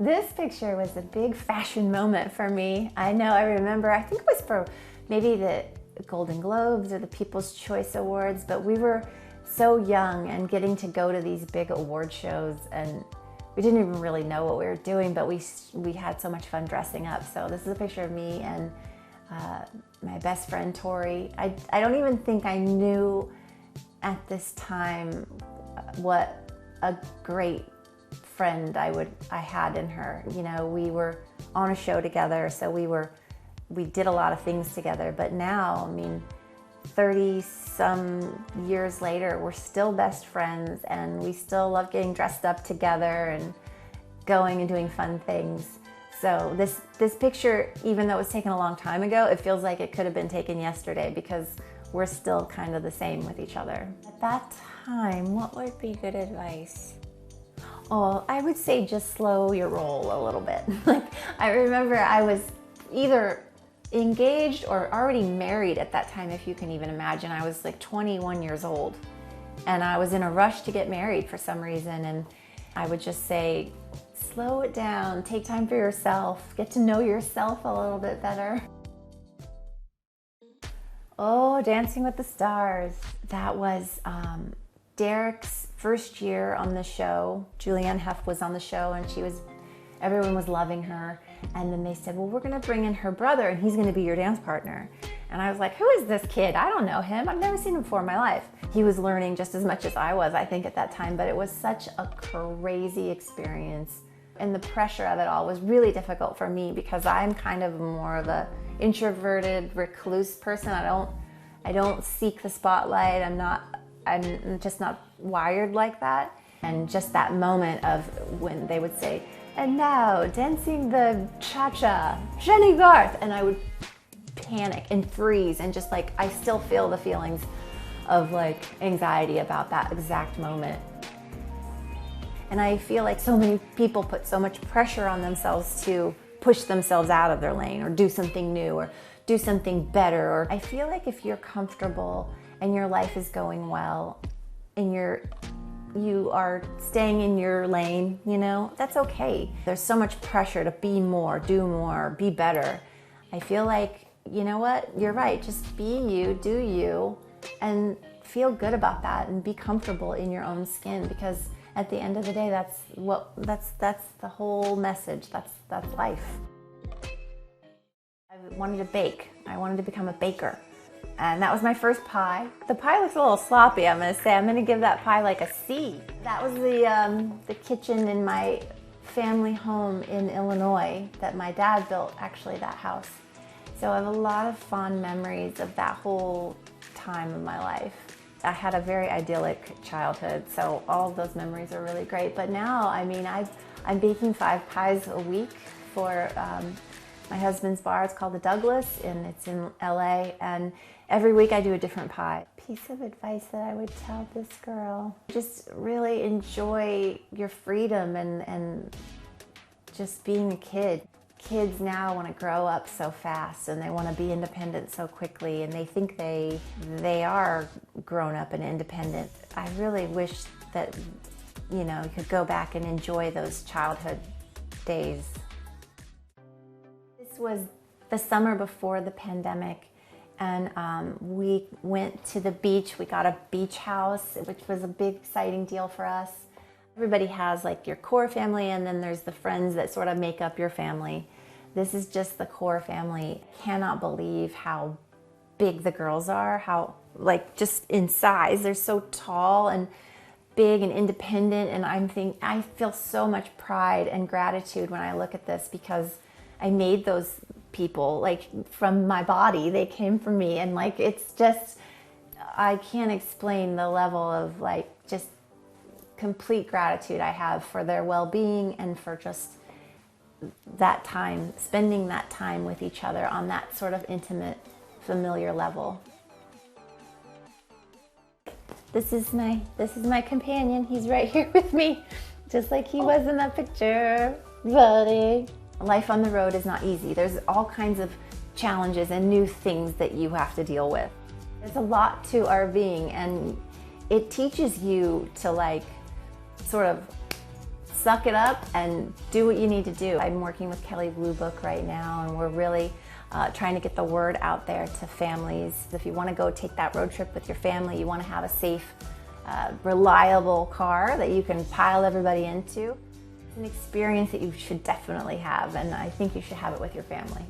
This picture was a big fashion moment for me. I remember, I think it was for maybe the Golden Globes or the People's Choice Awards, but we were so young and getting to go to these big award shows, and we didn't even really know what we were doing, but we had so much fun dressing up. So this is a picture of me and my best friend Tori. I don't even think I knew at this time what a great friend I had in her. You know, we were on a show together, so we did a lot of things together. But now, I mean, 30-some years later, we're still best friends, and we still love getting dressed up together and going and doing fun things. So this picture, even though it was taken a long time ago, it feels like it could have been taken yesterday because we're still kind of the same with each other. At that time, what would be good advice? Oh, I would say just slow your roll a little bit. Like, I remember I was either engaged or already married at that time, if you can even imagine. I was like 21 years old, and I was in a rush to get married for some reason, and I would just say, slow it down, take time for yourself, get to know yourself a little bit better. Oh, Dancing with the Stars. That was Derek's first year on the show. Julianne Hough was on the show, and everyone was loving her. And then they said, well, we're gonna bring in her brother, and he's gonna be your dance partner. And I was like, who is this kid? I don't know him. I've never seen him before in my life. He was learning just as much as I was, I think, at that time, but it was such a crazy experience. And the pressure of it all was really difficult for me because I'm kind of more of a introverted, recluse person. I don't seek the spotlight. I'm just not wired like that. And just that moment of when they would say, and now dancing the cha-cha, Jennie, Garth, and I would panic and freeze, and just like, I still feel the feelings of like anxiety about that exact moment. And I feel like so many people put so much pressure on themselves to push themselves out of their lane or do something new or do something better. Or I feel like if you're comfortable and your life is going well and you are staying in your lane, you know, that's okay. There's so much pressure to be more, do more, be better. I feel like, you know what, you're right, just be you, do you, and feel good about that and be comfortable in your own skin, because at the end of the day, that's the whole message. That's life. I wanted to bake. I wanted to become a baker. And that was my first pie. The pie looks a little sloppy, I'm gonna say. I'm gonna give that pie like a C. That was the kitchen in my family home in Illinois that my dad built, actually, that house. So I have a lot of fond memories of that whole time of my life. I had a very idyllic childhood, so all of those memories are really great. But now, I mean, I'm baking 5 pies a week for my husband's bar. It's called the Douglas, and it's in LA. And every week I do a different pie. Piece of advice that I would tell this girl: just really enjoy your freedom and just being a kid. Kids now want to grow up so fast, and they want to be independent so quickly, and they think they are grown up and independent. I really wish that, you know, you could go back and enjoy those childhood days. This was the summer before the pandemic, and we went to the beach. We got a beach house, which was a big, exciting deal for us. Everybody has like your core family, and then there's the friends that sort of make up your family. This is just the core family. I cannot believe how big the girls are, how, like, just in size. They're so tall and big and independent, and I feel so much pride and gratitude when I look at this, because I made those people, like, from my body. They came from me, and like, it's just, I can't explain the level of like just complete gratitude I have for their well-being and for just that time, spending that time with each other on that sort of intimate, familiar level. This is my companion. He's right here with me, just like he was in that picture, buddy. Life on the road is not easy. There's all kinds of challenges and new things that you have to deal with. There's a lot to RVing, and it teaches you to like sort of suck it up and do what you need to do. I'm working with Kelly Blue Book right now, and we're really trying to get the word out there to families. If you want to go take that road trip with your family, you want to have a safe, reliable car that you can pile everybody into. It's an experience that you should definitely have, and I think you should have it with your family.